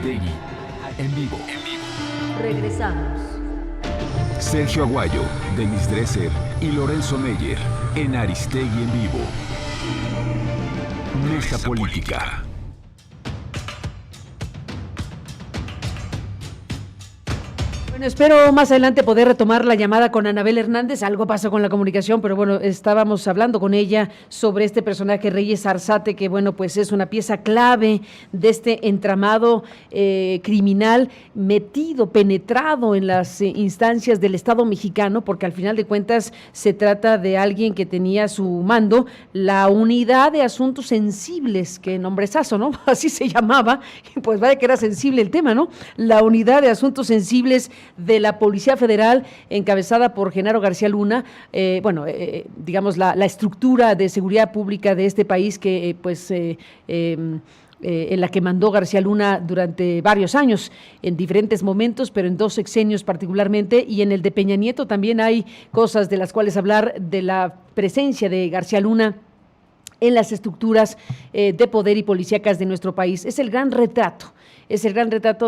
Aristegui, en vivo. Regresamos. Sergio Aguayo, Denis Dresser y Lorenzo Meyer en Aristegui en vivo. Mesa Política. Bueno, espero más adelante poder retomar la llamada con Anabel Hernández. Algo pasó con la comunicación, pero bueno, estábamos hablando con ella sobre este personaje Reyes Arzate, que bueno, pues es una pieza clave de este entramado criminal metido, penetrado en las instancias del Estado mexicano, porque al final de cuentas se trata de alguien que tenía a su mando la Unidad de Asuntos Sensibles, que nombrezazo, ¿no? Así se llamaba, y pues vaya que era sensible el tema, ¿no? La Unidad de Asuntos Sensibles de la Policía Federal, encabezada por Genaro García Luna, digamos la estructura de seguridad pública de este país que en la que mandó García Luna durante varios años, en diferentes momentos, pero en 2 sexenios particularmente, y en el de Peña Nieto también hay cosas de las cuales hablar, de la presencia de García Luna en las estructuras de poder y policíacas de nuestro país. Es el gran retrato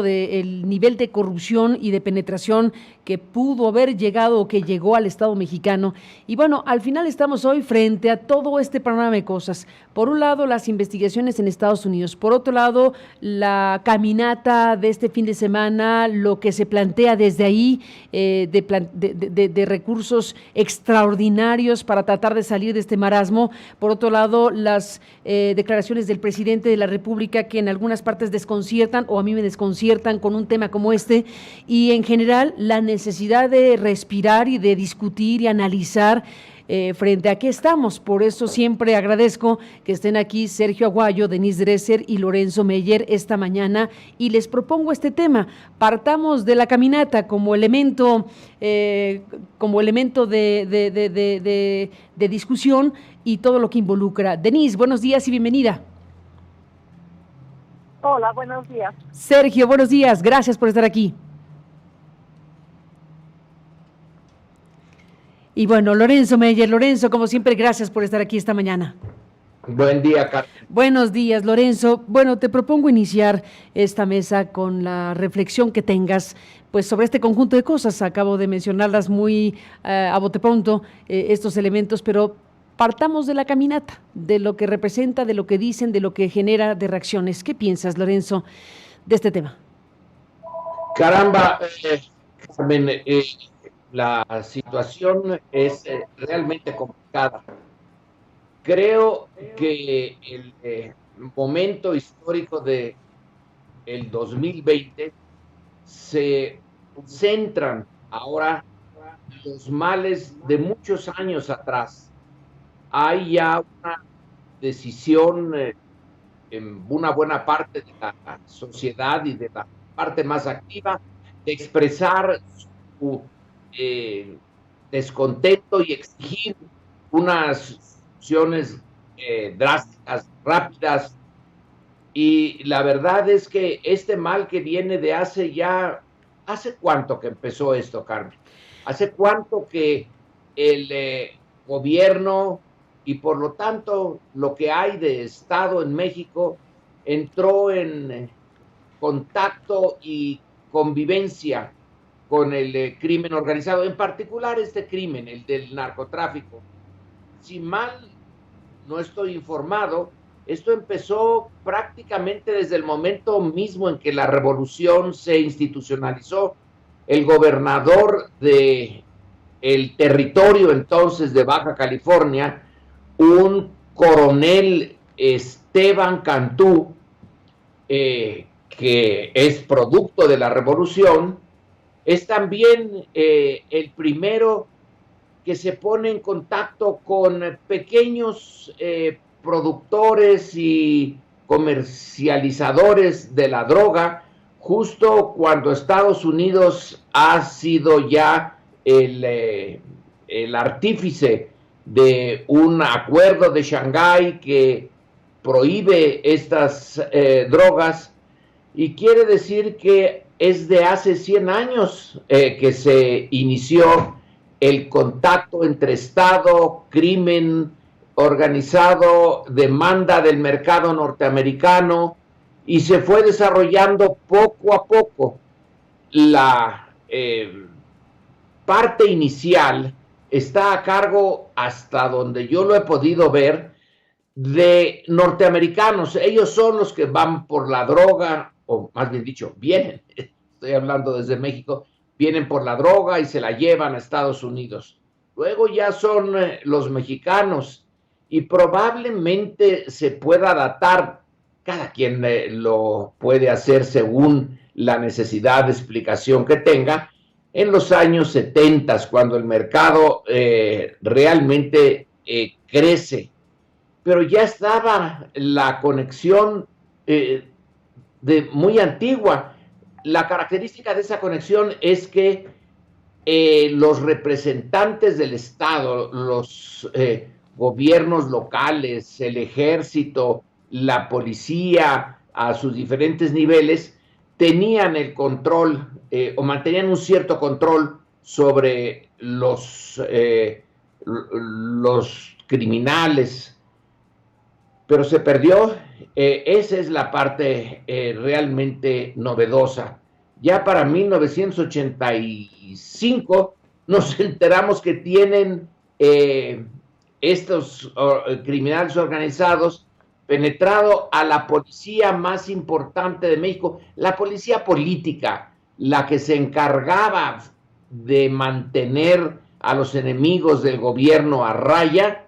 del nivel de corrupción y de penetración que pudo haber llegado o que llegó al Estado mexicano. Y bueno, al final estamos hoy frente a todo este panorama de cosas. Por un lado, las investigaciones en Estados Unidos. Por otro lado, la caminata de este fin de semana, lo que se plantea desde ahí, de recursos extraordinarios para tratar de salir de este marasmo. Por otro lado, las declaraciones del presidente de la República, que en algunas partes desconciertan, o a mí me desconciertan con un tema como este, y en general la necesidad de respirar y de discutir y analizar frente a qué estamos. Por eso siempre agradezco que estén aquí Sergio Aguayo, Denis Dresser y Lorenzo Meyer esta mañana, y les propongo este tema. Partamos de la caminata como elemento de discusión y todo lo que involucra. Denis, buenos días y bienvenida. Hola, buenos días. Sergio, buenos días, gracias por estar aquí. Y bueno, Lorenzo Meyer, como siempre, gracias por estar aquí esta mañana. Buen día, Carmen. Buenos días, Lorenzo. Bueno, te propongo iniciar esta mesa con la reflexión que tengas pues sobre este conjunto de cosas. Acabo de mencionarlas muy a bote pronto, estos elementos, pero partamos de la caminata, de lo que representa, de lo que dicen, de lo que genera de reacciones. ¿Qué piensas, Lorenzo, de este tema? Caramba, Carmen, la situación es realmente complicada. Creo que el momento histórico de el 2020 se centran ahora los males de muchos años atrás. Hay ya una decisión en una buena parte de la sociedad y de la parte más activa de expresar su descontento y exigir unas soluciones drásticas, rápidas. Y la verdad es que este mal que viene de ¿hace cuánto que empezó esto, Carmen? ¿Hace cuánto que el gobierno y por lo tanto lo que hay de Estado en México entró en contacto y convivencia con el crimen organizado, en particular este crimen, el del narcotráfico? Si mal no estoy informado, esto empezó prácticamente desde el momento mismo en que la revolución se institucionalizó. El gobernador de el territorio entonces de Baja California, un coronel Esteban Cantú, que es producto de la revolución, es también el primero que se pone en contacto con pequeños productores y comercializadores de la droga, justo cuando Estados Unidos ha sido ya el artífice de un acuerdo de Shanghái que prohíbe estas drogas, y quiere decir que es de hace 100 años que se inició el contacto entre Estado, crimen organizado, demanda del mercado norteamericano y se fue desarrollando poco a poco. La parte inicial está a cargo, hasta donde yo lo he podido ver, de norteamericanos. Ellos son los que van por la droga, o más bien dicho, vienen, estoy hablando desde México, vienen por la droga y se la llevan a Estados Unidos. Luego ya son los mexicanos, y probablemente se pueda datar, cada quien lo puede hacer según la necesidad de explicación que tenga, en los años 70, cuando el mercado realmente crece. Pero ya estaba la conexión de muy antigua. La característica de esa conexión es que los representantes del Estado, los gobiernos locales, el ejército, la policía, a sus diferentes niveles, tenían el control o mantenían un cierto control sobre los criminales, pero se perdió. Esa es la parte realmente novedosa. Ya para 1985 nos enteramos que tienen estos criminales organizados penetrado a la policía más importante de México, la policía política, la que se encargaba de mantener a los enemigos del gobierno a raya.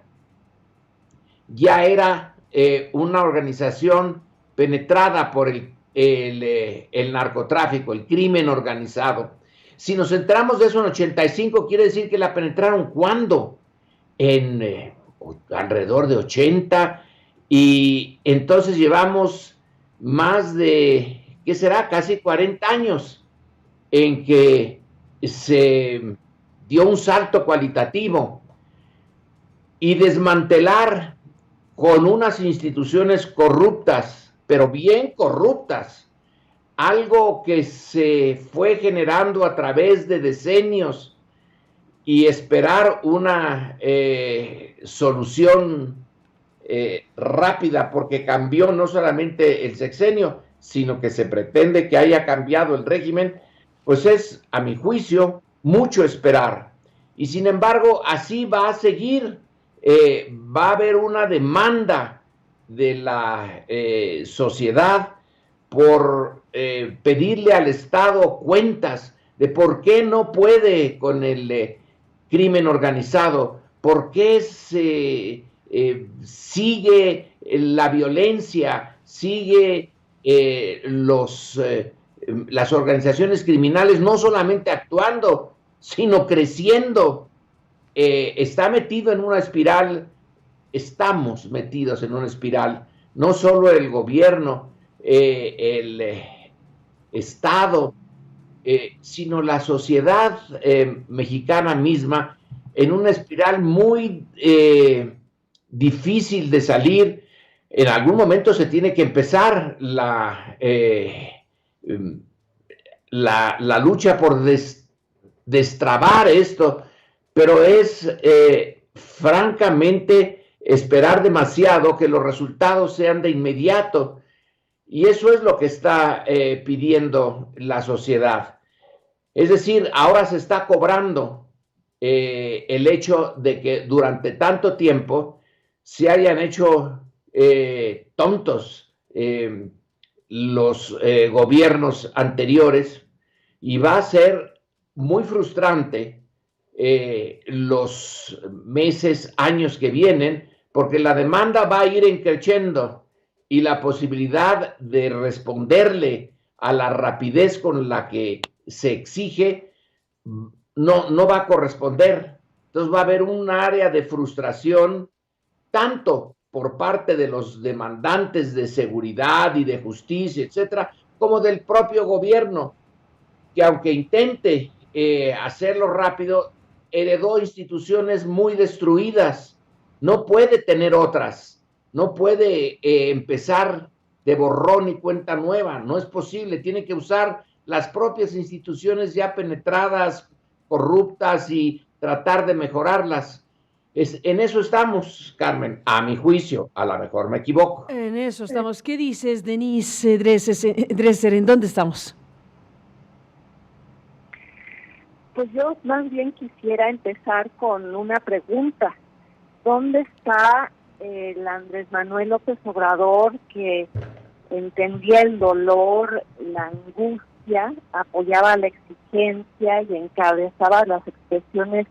Ya era una organización penetrada por el narcotráfico, el crimen organizado. Si nos enteramos de eso en 85, quiere decir que la penetraron ¿cuándo? En alrededor de 80, y entonces llevamos más de, ¿qué será? Casi 40 años en que se dio un salto cualitativo, y desmantelar con unas instituciones corruptas, pero bien corruptas, algo que se fue generando a través de decenios, y esperar una solución rápida, porque cambió no solamente el sexenio, sino que se pretende que haya cambiado el régimen, pues es, a mi juicio, mucho esperar. Y sin embargo, así va a seguir. Va a haber una demanda de la sociedad por pedirle al Estado cuentas de por qué no puede con el crimen organizado, por qué se sigue la violencia, sigue las organizaciones criminales no solamente actuando, sino creciendo. Está metido en una espiral, estamos metidos en una espiral, no solo el gobierno, el Estado, sino la sociedad mexicana misma, en una espiral muy difícil de salir. En algún momento se tiene que empezar la lucha por destrabar esto, pero es francamente esperar demasiado que los resultados sean de inmediato, y eso es lo que está pidiendo la sociedad. Es decir, ahora se está cobrando el hecho de que durante tanto tiempo se hayan hecho tontos los gobiernos anteriores, y va a ser muy frustrante los meses, años que vienen, porque la demanda va a ir creciendo, y la posibilidad de responderle a la rapidez con la que se exige no va a corresponder. Entonces va a haber un área de frustración, tanto por parte de los demandantes de seguridad y de justicia, etcétera, como del propio gobierno, que aunque intente hacerlo rápido, heredó instituciones muy destruidas, no puede tener otras, no puede empezar de borrón y cuenta nueva, no es posible, tiene que usar las propias instituciones ya penetradas, corruptas, y tratar de mejorarlas. En eso estamos, Carmen, a mi juicio, a lo mejor me equivoco. En eso estamos. ¿Qué dices, Denise Dresser? ¿En dónde estamos? Pues yo más bien quisiera empezar con una pregunta. ¿Dónde está el Andrés Manuel López Obrador que entendía el dolor, la angustia, apoyaba la exigencia y encabezaba las expresiones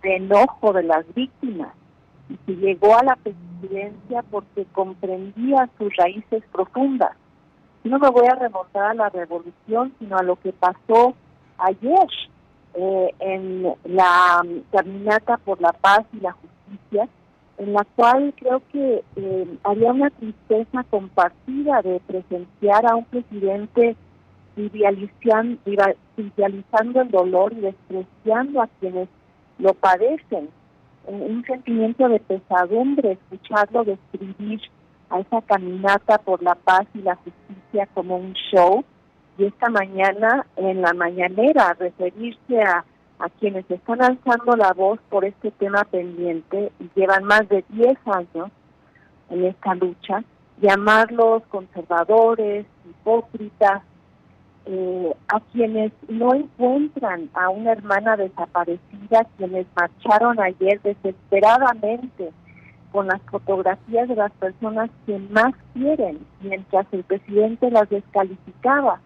de enojo de las víctimas? Y que llegó a la presidencia porque comprendía sus raíces profundas. No me voy a remontar a la revolución, sino a lo que pasó ayer en la caminata por la paz y la justicia, en la cual creo que había una tristeza compartida de presenciar a un presidente trivializando el dolor y despreciando a quienes lo padecen. Un sentimiento de pesadumbre escucharlo describir a esa caminata por la paz y la justicia como un show, y esta mañana en la mañanera referirse a quienes están alzando la voz por este tema pendiente y llevan más de 10 años en esta lucha, llamarlos conservadores, hipócritas, a quienes no encuentran a una hermana desaparecida, quienes marcharon ayer desesperadamente con las fotografías de las personas que más quieren, mientras el presidente las descalificaba,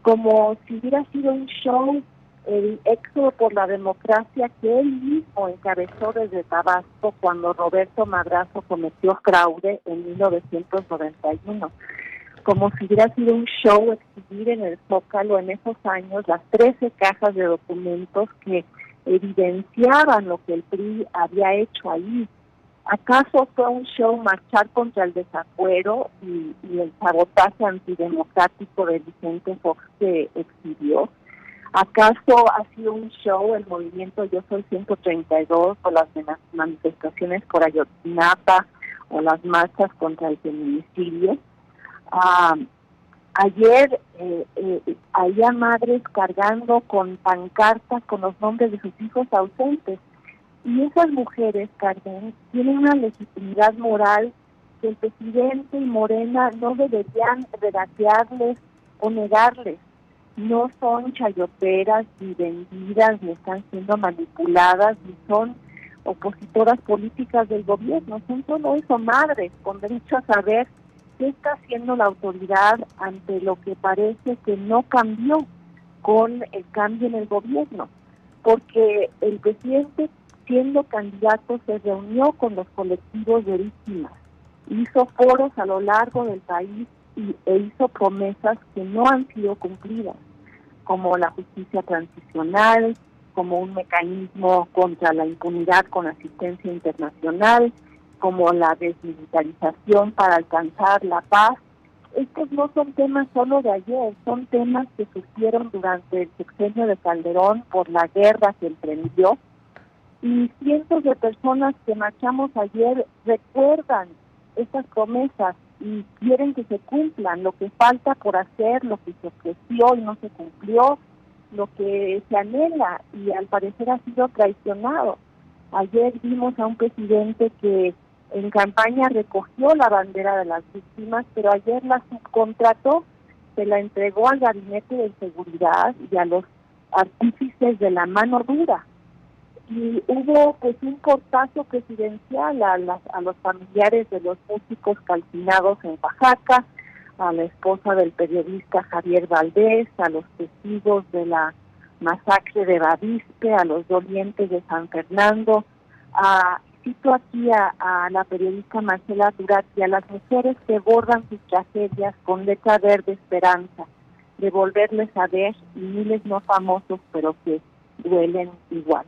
como si hubiera sido un show, el éxodo por la democracia que él mismo encabezó desde Tabasco cuando Roberto Madrazo cometió fraude en 1991. Como si hubiera sido un show exhibir en el Zócalo en esos años las 13 cajas de documentos que evidenciaban lo que el PRI había hecho ahí. ¿Acaso fue un show marchar contra el desafuero y el sabotaje antidemocrático de Vicente Fox que exhibió? ¿Acaso ha sido un show el movimiento Yo Soy 132 o las manifestaciones por Ayotzinapa o las marchas contra el feminicidio? Ayer había madres cargando con pancartas con los nombres de sus hijos ausentes. Y esas mujeres, Carmen, tienen una legitimidad moral que el presidente y Morena no deberían redatearles o negarles. No son chayoteras ni vendidas, ni están siendo manipuladas, ni son opositoras políticas del gobierno. Son solo eso, madres, con derecho a saber qué está haciendo la autoridad ante lo que parece que no cambió con el cambio en el gobierno. Porque el presidente, siendo candidato, se reunió con los colectivos de víctimas, hizo foros a lo largo del país e hizo promesas que no han sido cumplidas, como la justicia transicional, como un mecanismo contra la impunidad con asistencia internacional, como la desmilitarización para alcanzar la paz. Estos no son temas solo de ayer, son temas que surgieron durante el sexenio de Calderón por la guerra que emprendió, y cientos de personas que marchamos ayer recuerdan estas promesas y quieren que se cumplan, lo que falta por hacer, lo que se ofreció y no se cumplió, lo que se anhela y al parecer ha sido traicionado. Ayer vimos a un presidente que en campaña recogió la bandera de las víctimas, pero ayer la subcontrató, se la entregó al gabinete de seguridad y a los artífices de la mano dura. Y hubo pues un portazo presidencial a los familiares de los músicos calcinados en Oaxaca, a la esposa del periodista Javier Valdés, a los testigos de la masacre de Bavispe, a los dolientes de San Fernando, cito aquí a la periodista Marcela Durati, a las mujeres que bordan sus tragedias con letra verde esperanza, de volverles a ver, y miles no famosos pero que duelen igual.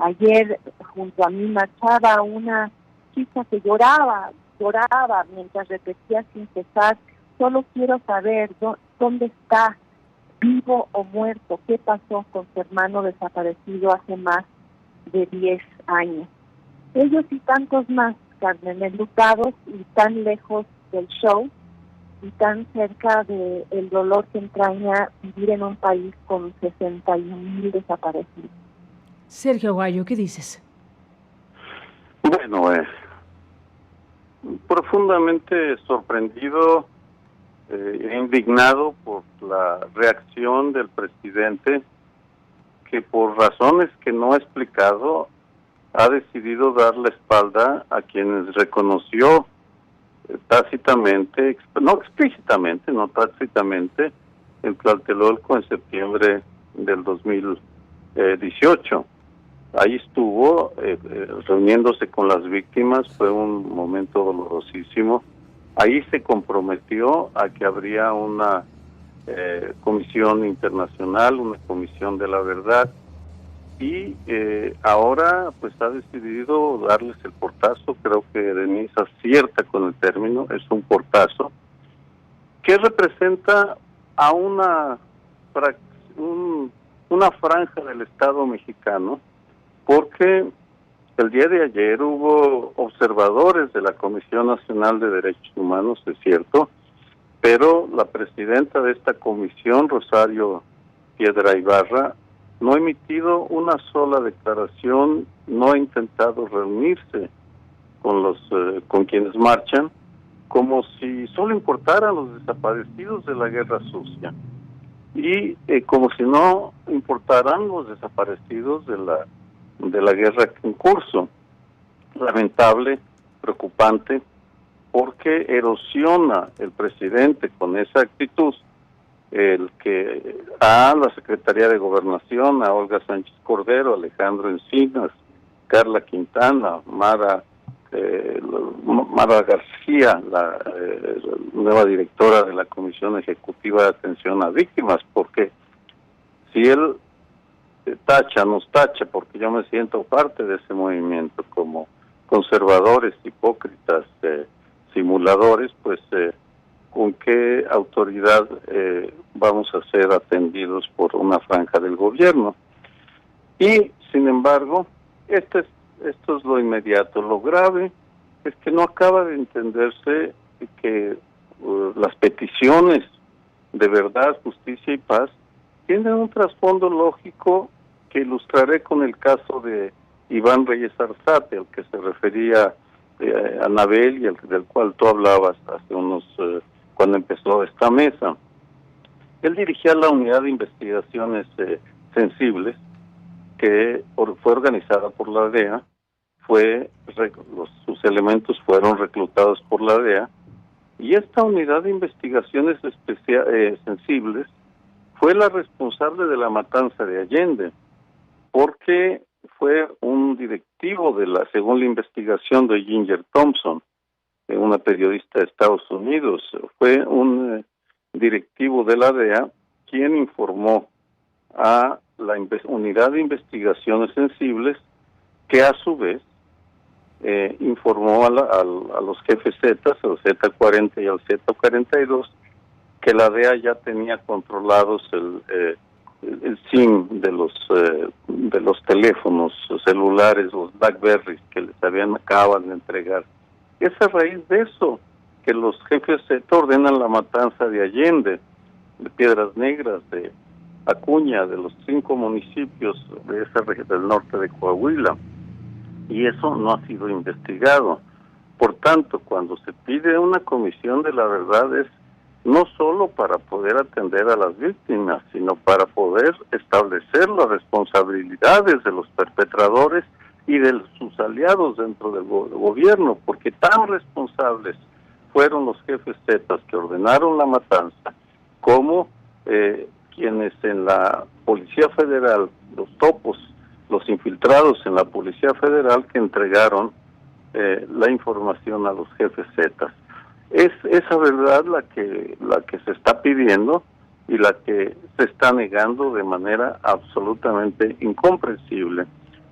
Ayer junto a mí marchaba una chica que lloraba mientras repetía sin cesar: solo quiero saber dónde está, vivo o muerto, qué pasó con su hermano desaparecido hace más de 10 años. Ellos y tantos más, Carmen, enlutados y tan lejos del show y tan cerca del dolor que entraña vivir en un país con 61,000 desaparecidos. Sergio Aguayo, ¿qué dices? Bueno, profundamente sorprendido e indignado por la reacción del presidente, que por razones que no ha explicado ha decidido dar la espalda a quienes reconoció tácitamente, no explícitamente, no tácitamente, en Tlatelolco en septiembre del 2018. Ahí estuvo reuniéndose con las víctimas, fue un momento dolorosísimo. Ahí se comprometió a que habría una comisión internacional, una comisión de la verdad, y ahora pues ha decidido darles el portazo. Creo que Denise acierta con el término, es un portazo, que representa a una franja del Estado mexicano, porque el día de ayer hubo observadores de la Comisión Nacional de Derechos Humanos, es cierto, pero la presidenta de esta comisión, Rosario Piedra Ibarra, no ha emitido una sola declaración, no ha intentado reunirse con quienes marchan, como si solo importaran los desaparecidos de la guerra sucia, y como si no importaran los desaparecidos de la guerra en curso. Lamentable, preocupante, porque erosiona el presidente con esa actitud el que a la Secretaría de Gobernación, a Olga Sánchez Cordero, Alejandro Encinas, Carla Quintana, Mara García, la nueva directora de la Comisión Ejecutiva de Atención a Víctimas, porque si él nos tacha, porque yo me siento parte de ese movimiento, como conservadores, hipócritas, simuladores, pues con qué autoridad vamos a ser atendidos por una franja del gobierno. Y sin embargo, esto es lo inmediato. Lo grave es que no acaba de entenderse que las peticiones de verdad, justicia y paz tienen un trasfondo lógico que ilustraré con el caso de Iván Reyes Arzate, al que se refería Anabel y del cual tú hablabas hace cuando empezó esta mesa. Él dirigía la unidad de investigaciones sensibles, que fue organizada por la DEA, sus elementos fueron reclutados por la DEA, y esta unidad de investigaciones sensibles fue la responsable de la matanza de Allende, porque fue un directivo según la investigación de Ginger Thompson, una periodista de Estados Unidos, fue un directivo de la DEA quien informó a la unidad de investigaciones sensibles, que a su vez informó a los jefes Z, al Z40 y al Z42, que la DEA ya tenía controlados el SIM de los teléfonos celulares, los BlackBerrys que les acaban de entregar. Es a raíz de eso que los jefes Z ordenan la matanza de Allende, de Piedras Negras, de Acuña, de los 5 municipios de esa región del norte de Coahuila, y eso no ha sido investigado. Por tanto, cuando se pide una comisión de la verdad, es no solo para poder atender a las víctimas, sino para poder establecer las responsabilidades de los perpetradores y de sus aliados dentro del gobierno, porque tan responsables fueron los jefes Z que ordenaron la matanza, como quienes en la Policía Federal, los topos, los infiltrados en la Policía Federal, que entregaron la información a los jefes Z. Es esa verdad la que se está pidiendo y la que se está negando de manera absolutamente incomprensible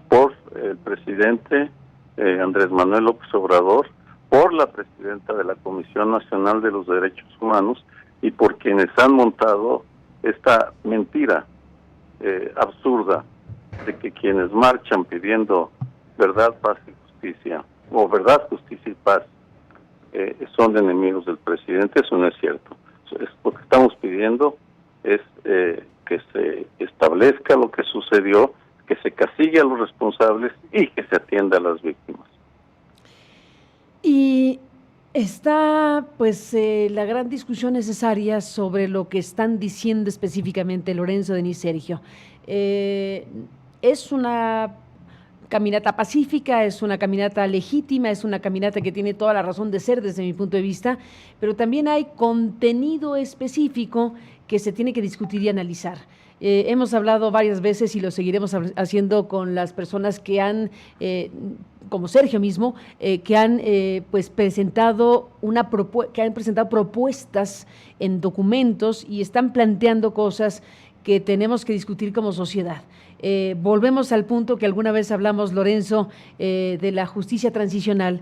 por el presidente Andrés Manuel López Obrador, por la presidenta de la Comisión Nacional de los Derechos Humanos y por quienes han montado esta mentira absurda de que quienes marchan pidiendo verdad, paz y justicia, o verdad, justicia y paz, son enemigos del presidente. Eso no es cierto. Lo que estamos pidiendo es que se establezca lo que sucedió, que se castigue a los responsables y que se atienda a las víctimas. Y está pues la gran discusión necesaria sobre lo que están diciendo específicamente Lorenzo, Denise, Sergio. Es una caminata pacífica, es una caminata legítima, es una caminata que tiene toda la razón de ser desde mi punto de vista, pero también hay contenido específico que se tiene que discutir y analizar. Hemos hablado varias veces y lo seguiremos haciendo con las personas que han, como Sergio mismo, que han pues presentado que han presentado propuestas en documentos y están planteando cosas que tenemos que discutir como sociedad. Volvemos al punto que alguna vez hablamos, Lorenzo, de la justicia transicional,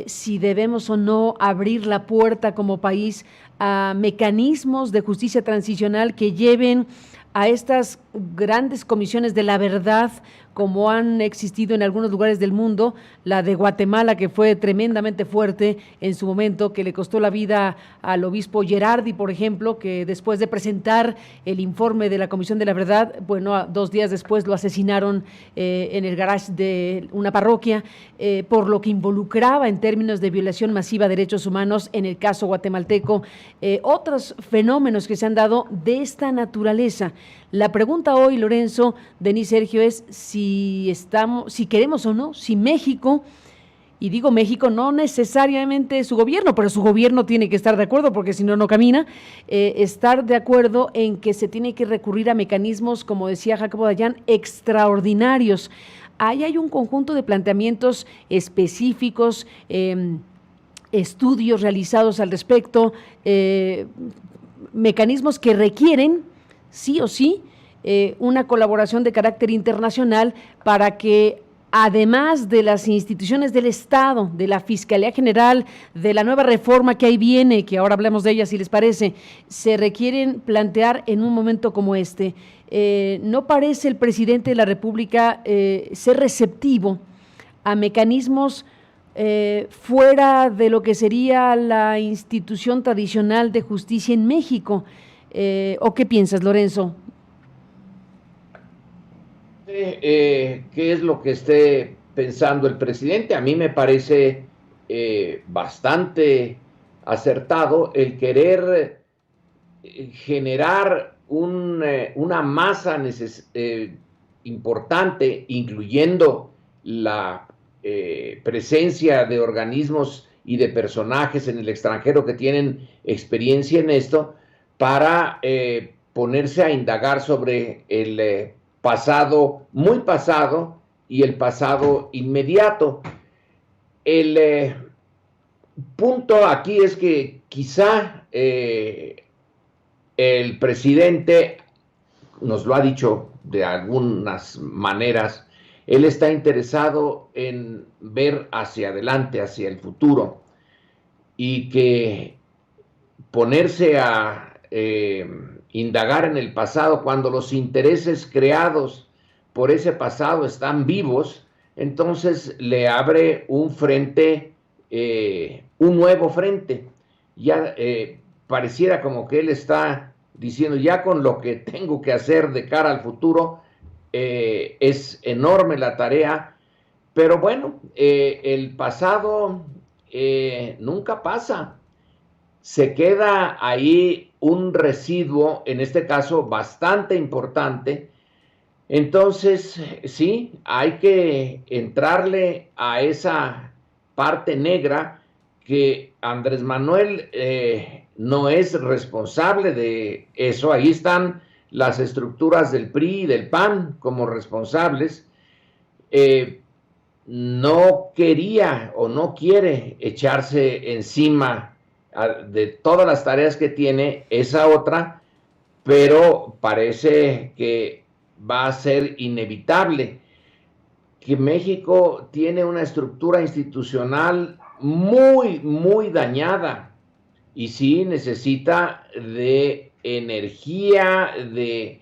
si debemos o no abrir la puerta como país a mecanismos de justicia transicional que lleven a estas grandes comisiones de la verdad, como han existido en algunos lugares del mundo, la de Guatemala, que fue tremendamente fuerte en su momento, que le costó la vida al obispo Gerardi, por ejemplo, que después de presentar el informe de la Comisión de la Verdad, bueno, 2 días después lo asesinaron en el garage de una parroquia, por lo que involucraba en términos de violación masiva de derechos humanos en el caso guatemalteco, otros fenómenos que se han dado de esta naturaleza. La pregunta hoy, Lorenzo, Denise, Sergio, es si queremos o no, si México, y digo México, no necesariamente su gobierno, pero su gobierno tiene que estar de acuerdo, porque si no, no camina, estar de acuerdo en que se tiene que recurrir a mecanismos, como decía Jacobo Dayan, extraordinarios. Ahí hay un conjunto de planteamientos específicos, estudios realizados al respecto, mecanismos que requieren sí o sí una colaboración de carácter internacional para que, además de las instituciones del Estado, de la Fiscalía General, de la nueva reforma que ahí viene, que ahora hablamos de ella si les parece, se requieren plantear en un momento como este. ¿No parece el presidente de la República ser receptivo a mecanismos fuera de lo que sería la institución tradicional de justicia en México? ¿O qué piensas, Lorenzo? ¿Qué es lo que esté pensando el presidente? A mí me parece bastante acertado el querer generar una masa importante, incluyendo la presencia de organismos y de personajes en el extranjero que tienen experiencia en esto, para ponerse a indagar sobre el pasado, muy pasado, y el pasado inmediato. El punto aquí es que quizá el presidente nos lo ha dicho de algunas maneras, él está interesado en ver hacia adelante, hacia el futuro, y que ponerse a indagar en el pasado cuando los intereses creados por ese pasado están vivos, entonces le abre un frente, un nuevo frente. Ya pareciera como que él está diciendo, ya con lo que tengo que hacer de cara al futuro, es enorme la tarea, pero bueno, el pasado nunca pasa. Se queda ahí un residuo, en este caso bastante importante. Entonces, sí, hay que entrarle a esa parte negra que Andrés Manuel no es responsable de eso. Ahí están las estructuras del PRI y del PAN como responsables. No quería o no quiere echarse encima de todas las tareas que tiene esa otra, pero parece que va a ser inevitable, que México tiene una estructura institucional muy, muy dañada y sí necesita de energía, de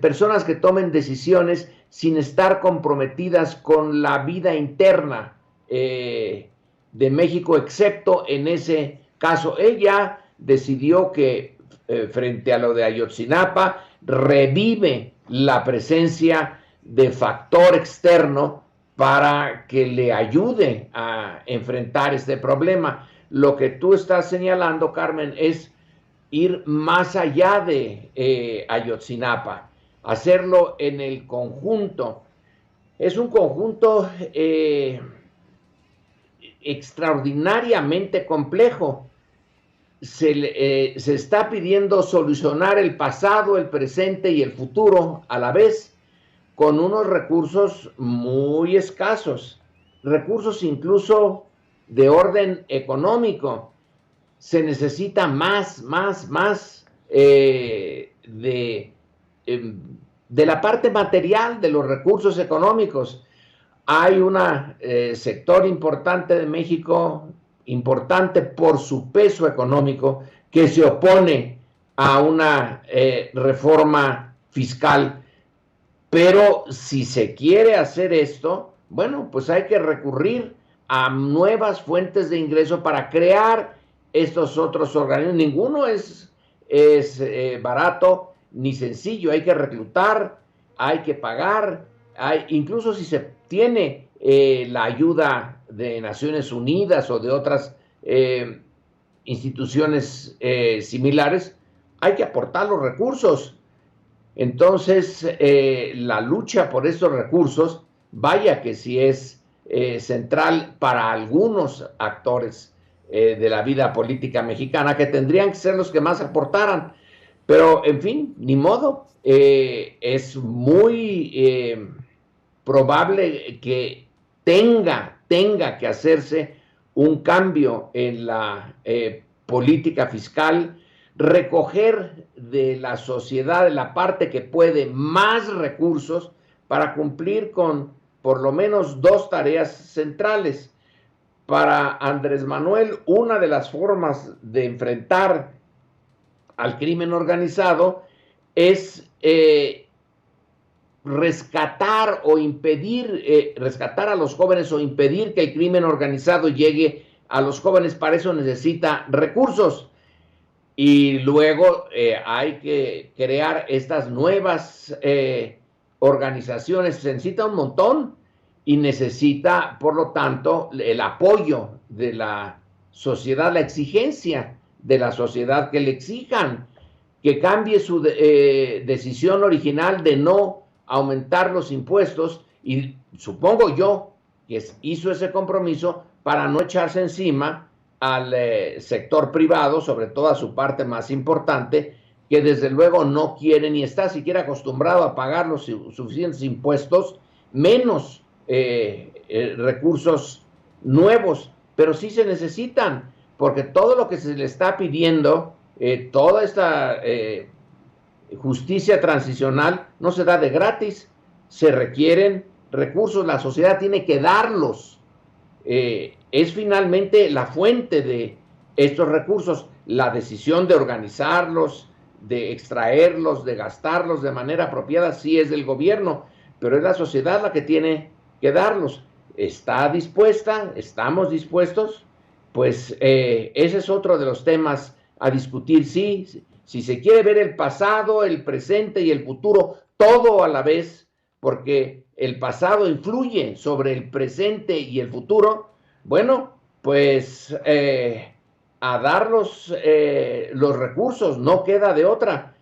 personas que tomen decisiones sin estar comprometidas con la vida interna de México, excepto en ese caso. Ella decidió que frente a lo de Ayotzinapa revive la presencia de factor externo para que le ayude a enfrentar este problema. Lo que tú estás señalando, Carmen, es ir más allá de Ayotzinapa, hacerlo en el conjunto. Es un conjunto extraordinariamente complejo. Se está pidiendo solucionar el pasado, el presente y el futuro a la vez, con unos recursos muy escasos, recursos incluso de orden económico. Se necesita más de la parte material de los recursos económicos. Hay un sector importante de México, importante por su peso económico, que se opone a una reforma fiscal. Pero si se quiere hacer esto, bueno, pues hay que recurrir a nuevas fuentes de ingreso para crear estos otros organismos. Ninguno es barato ni sencillo. Hay que reclutar, hay que pagar, incluso si se tiene la ayuda de Naciones Unidas o de otras instituciones similares, hay que aportar los recursos. Entonces, la lucha por estos recursos, vaya que sí es central para algunos actores de la vida política mexicana, que tendrían que ser los que más aportaran. Pero, en fin, ni modo. Es muy probable que tenga que hacerse un cambio en la política fiscal, recoger de la sociedad, de la parte que puede, más recursos para cumplir con por lo menos dos tareas centrales. Para Andrés Manuel, una de las formas de enfrentar al crimen organizado es rescatar o impedir, rescatar a los jóvenes o impedir que el crimen organizado llegue a los jóvenes. Para eso necesita recursos. Y luego hay que crear estas nuevas organizaciones. Se necesita un montón y necesita, por lo tanto, el apoyo de la sociedad, la exigencia de la sociedad, que le exijan que cambie su decisión original de no aumentar los impuestos, y supongo yo que hizo ese compromiso para no echarse encima al sector privado, sobre todo a su parte más importante, que desde luego no quiere ni está siquiera acostumbrado a pagar los suficientes impuestos, menos recursos nuevos, pero sí se necesitan, porque todo lo que se le está pidiendo, toda esta justicia transicional no se da de gratis, se requieren recursos, la sociedad tiene que darlos. Es finalmente la fuente de estos recursos. La decisión de organizarlos, de extraerlos, de gastarlos de manera apropiada, sí es del gobierno, pero es la sociedad la que tiene que darlos. ¿Está dispuesta? ¿Estamos dispuestos? Pues ese es otro de los temas a discutir. Sí, si se quiere ver el pasado, el presente y el futuro, todo a la vez, porque el pasado influye sobre el presente y el futuro, bueno, pues a dar los recursos, no queda de otra,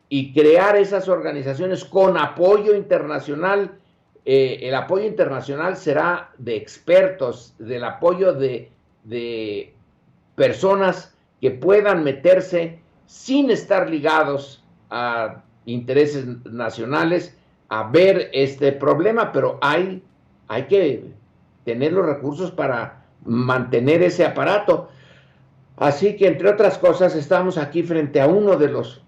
y crear esas organizaciones con apoyo internacional. El apoyo internacional será de expertos, del apoyo de personas que puedan meterse sin estar ligados a intereses nacionales a ver este problema, pero hay que tener los recursos para mantener ese aparato. Así que, entre otras cosas, estamos aquí frente a uno de los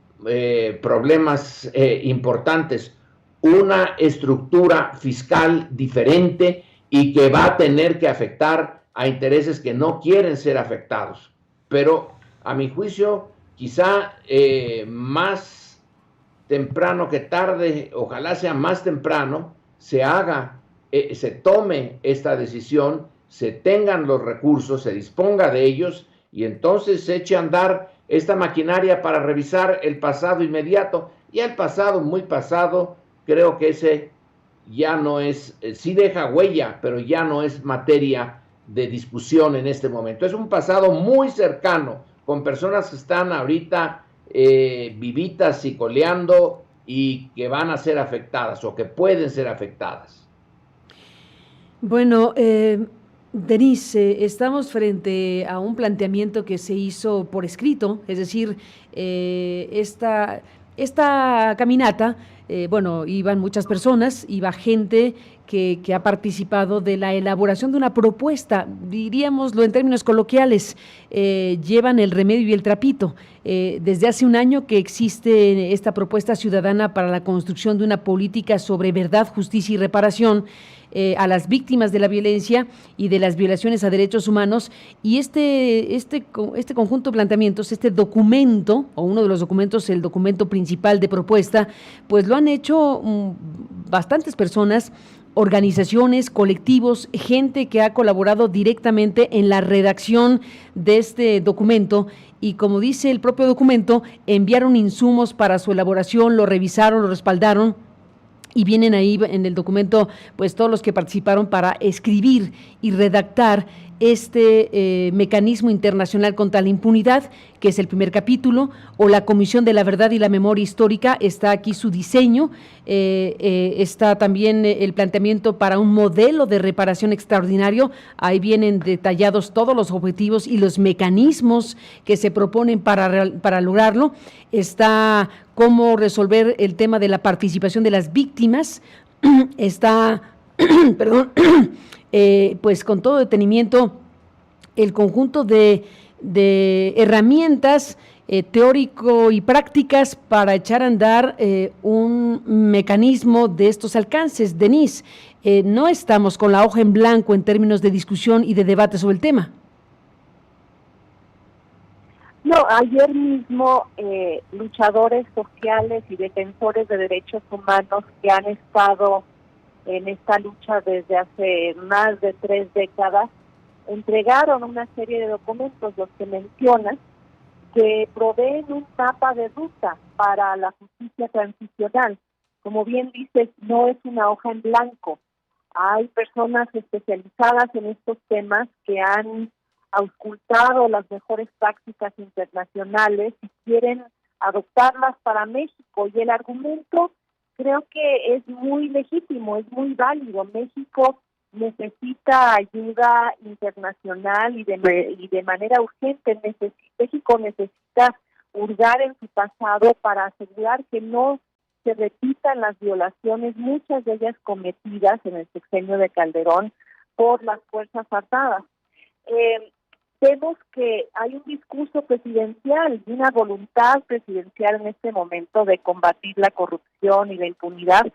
problemas importantes, una estructura fiscal diferente y que va a tener que afectar a intereses que no quieren ser afectados. Pero, a mi juicio, quizá más temprano que tarde, ojalá sea más temprano, se tome esta decisión, se tengan los recursos, se disponga de ellos, y entonces se eche a andar esta maquinaria para revisar el pasado inmediato. Y el pasado, muy pasado, creo que ese ya no es, sí deja huella, pero ya no es materia de discusión en este momento. Es un pasado muy cercano, con personas que están ahorita vivitas y coleando y que van a ser afectadas o que pueden ser afectadas. Bueno, Denise, estamos frente a un planteamiento que se hizo por escrito, es decir, esta caminata, bueno, iban muchas personas, iba gente que ha participado de la elaboración de una propuesta, diríamoslo en términos coloquiales, llevan el remedio y el trapito. Desde hace un año que existe esta propuesta ciudadana para la construcción de una política sobre verdad, justicia y reparación, a las víctimas de la violencia y de las violaciones a derechos humanos, y este conjunto de planteamientos, este documento, o uno de los documentos, el documento principal de propuesta, pues lo han hecho bastantes personas, organizaciones, colectivos, gente que ha colaborado directamente en la redacción de este documento, y como dice el propio documento, enviaron insumos para su elaboración, lo revisaron, lo respaldaron, y vienen ahí en el documento pues todos los que participaron para escribir y redactar este mecanismo internacional contra la impunidad, que es el primer capítulo, o la Comisión de la Verdad y la Memoria Histórica, está aquí su diseño, está también el planteamiento para un modelo de reparación extraordinario, ahí vienen detallados todos los objetivos y los mecanismos que se proponen para lograrlo, está cómo resolver el tema de la participación de las víctimas, está, perdón, pues con todo detenimiento el conjunto de herramientas teórico y prácticas para echar a andar un mecanismo de estos alcances. Denise, no estamos con la hoja en blanco en términos de discusión y de debate sobre el tema. No, ayer mismo luchadores sociales y defensores de derechos humanos que han estado en esta lucha desde hace más de 3 décadas, entregaron una serie de documentos, los que mencionas, que proveen un mapa de ruta para la justicia transicional. Como bien dices, no es una hoja en blanco. Hay personas especializadas en estos temas que han auscultado las mejores prácticas internacionales y quieren adoptarlas para México. Y el argumento creo que es muy legítimo, es muy válido. México necesita ayuda internacional y de manera urgente. México necesita hurgar en su pasado para asegurar que no se repitan las violaciones, muchas de ellas cometidas en el sexenio de Calderón por las Fuerzas Armadas. Vemos que hay un discurso presidencial y una voluntad presidencial en este momento de combatir la corrupción y la impunidad,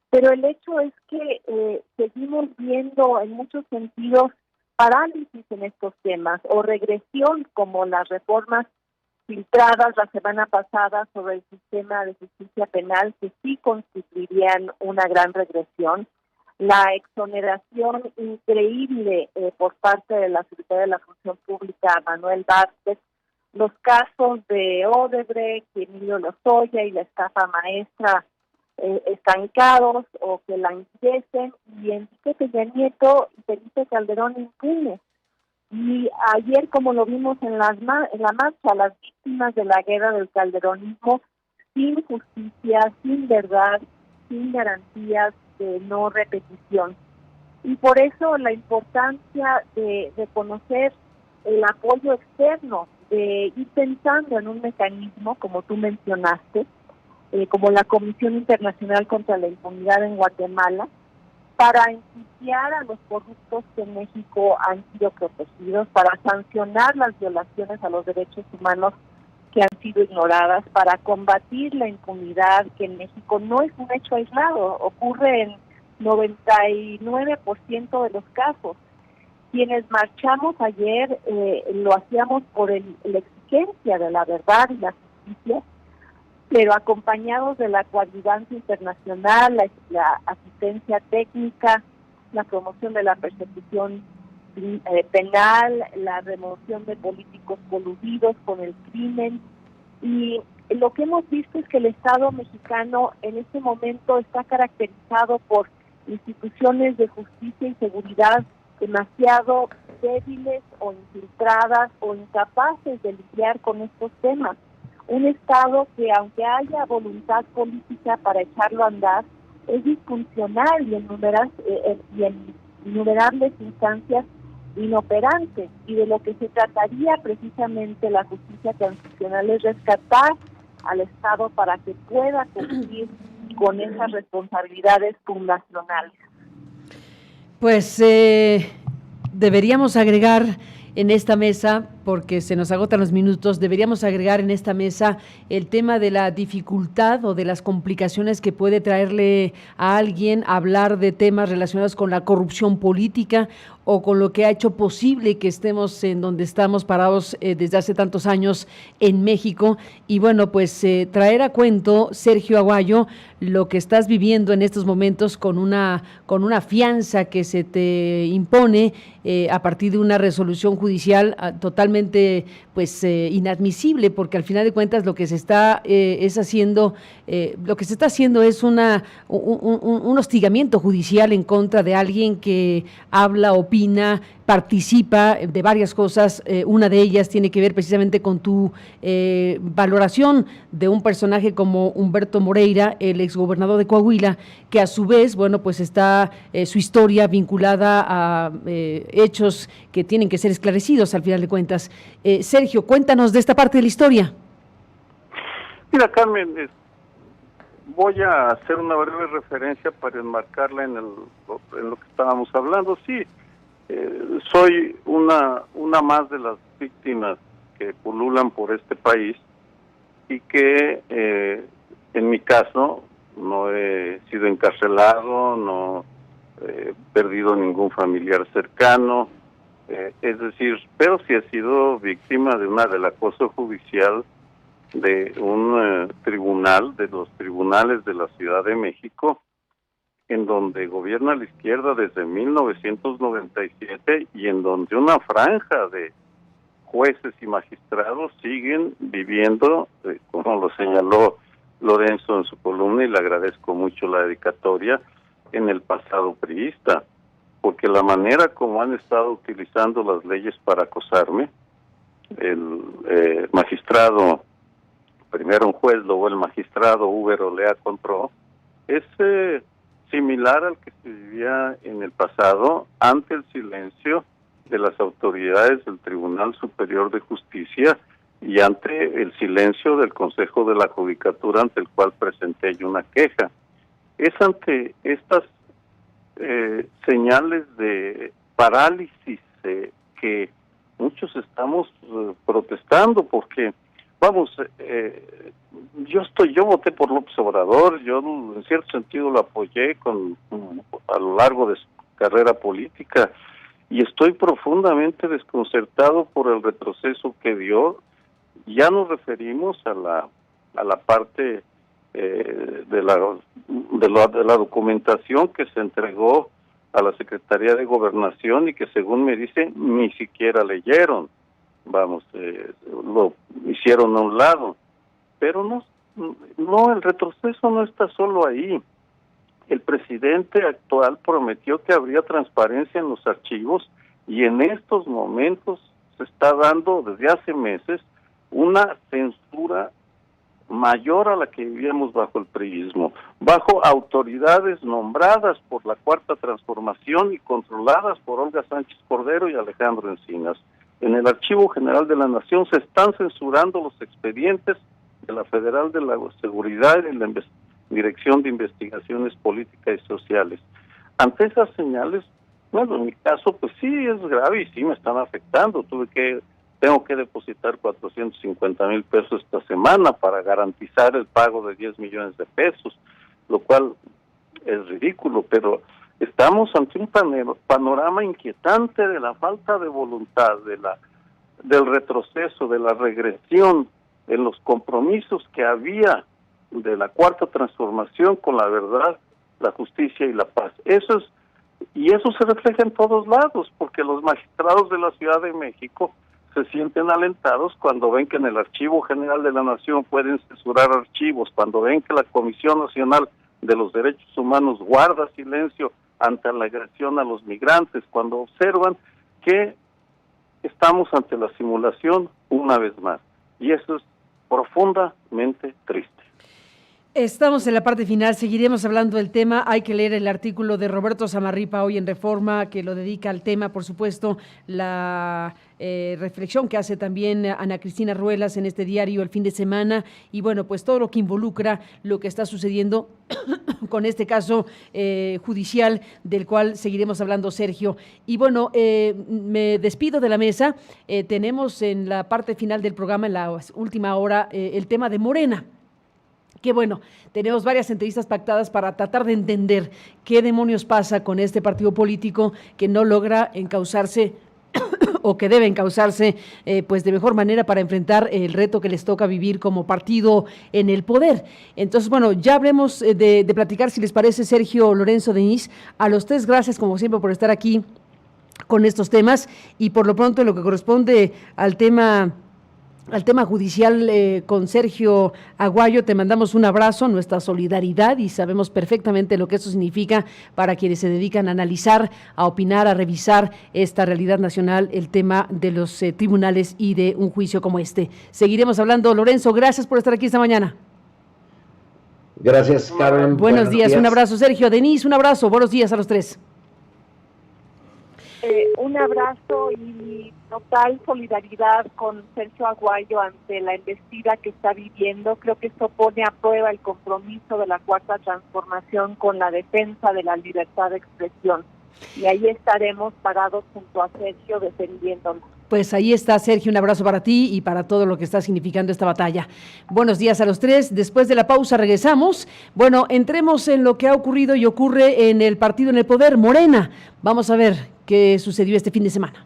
pero el hecho es que seguimos viendo en muchos sentidos parálisis en estos temas o regresión, como las reformas filtradas la semana pasada sobre el sistema de justicia penal, que sí constituirían una gran regresión. La exoneración increíble por parte de la Secretaría de la Función Pública, Manuel Vázquez, los casos de Odebrecht, Emilio Lozoya y la estafa maestra estancados o que la enriquecen, y Enrique Peña Nieto y Felipe Calderón impunes. Y ayer, como lo vimos en la marcha, las víctimas de la guerra del calderonismo sin justicia, sin verdad, sin garantías de no repetición. Y por eso la importancia de conocer el apoyo externo, de ir pensando en un mecanismo, como tú mencionaste, como la Comisión Internacional contra la Impunidad en Guatemala, para enjuiciar a los corruptos que en México han sido protegidos, para sancionar las violaciones a los derechos humanos que han sido ignoradas, para combatir la impunidad, que en México no es un hecho aislado, ocurre en 99% de los casos. Quienes marchamos ayer lo hacíamos por la exigencia de la verdad y la justicia, pero acompañados de la coadyuvancia internacional, la asistencia técnica, la promoción de la persecución penal, la remoción de políticos coludidos con el crimen. Y lo que hemos visto es que el Estado mexicano en este momento está caracterizado por instituciones de justicia y seguridad demasiado débiles o infiltradas o incapaces de lidiar con estos temas. Un Estado que, aunque haya voluntad política para echarlo a andar, es disfuncional y en innumerables instancias inoperante, y de lo que se trataría precisamente la justicia transicional es rescatar al Estado para que pueda cumplir con esas responsabilidades fundacionales. Pues deberíamos agregar en esta mesa, porque se nos agotan los minutos, deberíamos agregar en esta mesa el tema de la dificultad o de las complicaciones que puede traerle a alguien hablar de temas relacionados con la corrupción política o con lo que ha hecho posible que estemos en donde estamos parados desde hace tantos años en México. Y bueno, pues traer a cuento, Sergio Aguayo, lo que estás viviendo en estos momentos con una fianza que se te impone a partir de una resolución judicial totalmente pues inadmisible, porque al final de cuentas lo que se está haciendo es un hostigamiento judicial en contra de alguien que habla, opina, participa de varias cosas. Una de ellas tiene que ver precisamente con tu valoración de un personaje como Humberto Moreira, el exgobernador de Coahuila, que a su vez, bueno, pues está su historia vinculada a hechos que tienen que ser esclarecidos al final de cuentas. Sergio, cuéntanos de esta parte de la historia. Mira, Carmen, voy a hacer una breve referencia para enmarcarla en lo que estábamos hablando. Sí, soy una más de las víctimas que pululan por este país y que en mi caso no he sido encarcelado, no he perdido ningún familiar cercano, es decir, pero sí he sido víctima del acoso judicial de un tribunal, de los tribunales de la Ciudad de México, en donde gobierna la izquierda desde 1997 y en donde una franja de jueces y magistrados siguen viviendo, como lo señaló Lorenzo en su columna, y le agradezco mucho la dedicatoria, en el pasado priista, porque la manera como han estado utilizando las leyes para acosarme, el magistrado, primero un juez, luego el magistrado Uber Olea Contró, es similar al que se vivía en el pasado ante el silencio de las autoridades del Tribunal Superior de Justicia y ante el silencio del Consejo de la Judicatura, ante el cual presenté yo una queja. Es ante estas señales de parálisis que muchos estamos protestando, porque vamos, yo voté por López Obrador, yo en cierto sentido lo apoyé a lo largo de su carrera política, y estoy profundamente desconcertado por el retroceso que dio. Ya nos referimos a la parte de la documentación que se entregó a la Secretaría de Gobernación y que, según me dicen, ni siquiera leyeron. Vamos, lo hicieron a un lado. Pero no, el retroceso no está solo ahí. El presidente actual prometió que habría transparencia en los archivos, y en estos momentos se está dando desde hace meses una censura mayor a la que vivíamos bajo el priismo, bajo autoridades nombradas por la Cuarta Transformación y controladas por Olga Sánchez Cordero y Alejandro Encinas. En el Archivo General de la Nación se están censurando los expedientes de la Federal de la Seguridad y la Dirección de Investigaciones Políticas y Sociales. Ante esas señales, bueno, en mi caso, pues sí es grave y sí me están afectando. Tengo que depositar 450,000 pesos esta semana para garantizar el pago de 10 millones de pesos, lo cual es ridículo, pero estamos ante un panorama inquietante de la falta de voluntad, del retroceso, de la regresión en los compromisos que había de la Cuarta Transformación con la verdad, la justicia y la paz. Eso se refleja en todos lados, porque los magistrados de la Ciudad de México se sienten alentados cuando ven que en el Archivo General de la Nación pueden censurar archivos, cuando ven que la Comisión Nacional de los Derechos Humanos guarda silencio ante la agresión a los migrantes, cuando observan que estamos ante la simulación una vez más. Y eso es profundamente triste. Estamos en la parte final, seguiremos hablando del tema. Hay que leer el artículo de Roberto Samarripa hoy en Reforma, que lo dedica al tema, por supuesto, la reflexión que hace también Ana Cristina Ruelas en este diario el fin de semana, y bueno, pues todo lo que involucra lo que está sucediendo con este caso judicial, del cual seguiremos hablando, Sergio. Y bueno, me despido de la mesa. Tenemos en la parte final del programa, en la última hora, el tema de Morena. Que bueno, tenemos varias entrevistas pactadas para tratar de entender qué demonios pasa con este partido político que no logra encauzarse o que debe encauzarse pues de mejor manera para enfrentar el reto que les toca vivir como partido en el poder. Entonces, bueno, ya hablemos de platicar, si les parece, Sergio, Lorenzo, Denise. A los tres, gracias como siempre por estar aquí con estos temas, y por lo pronto en lo que corresponde al tema judicial con Sergio Aguayo, te mandamos un abrazo, nuestra solidaridad, y sabemos perfectamente lo que eso significa para quienes se dedican a analizar, a opinar, a revisar esta realidad nacional, el tema de los tribunales y de un juicio como este. Seguiremos hablando. Lorenzo, gracias por estar aquí esta mañana. Gracias, Carmen. Buenos días, un abrazo. Sergio, Denise, un abrazo. Buenos días a los tres. Un abrazo y total solidaridad con Sergio Aguayo ante la embestida que está viviendo. Creo que esto pone a prueba el compromiso de la Cuarta Transformación con la defensa de la libertad de expresión. Y ahí estaremos parados junto a Sergio defendiéndolo. Pues ahí está, Sergio, un abrazo para ti y para todo lo que está significando esta batalla. Buenos días a los tres. Después de la pausa regresamos. Bueno, entremos en lo que ha ocurrido y ocurre en el partido en el poder, Morena. Vamos a ver qué sucedió este fin de semana.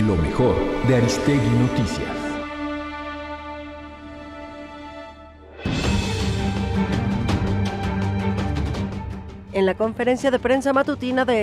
Lo mejor de Aristegui Noticias. En la conferencia de prensa matutina de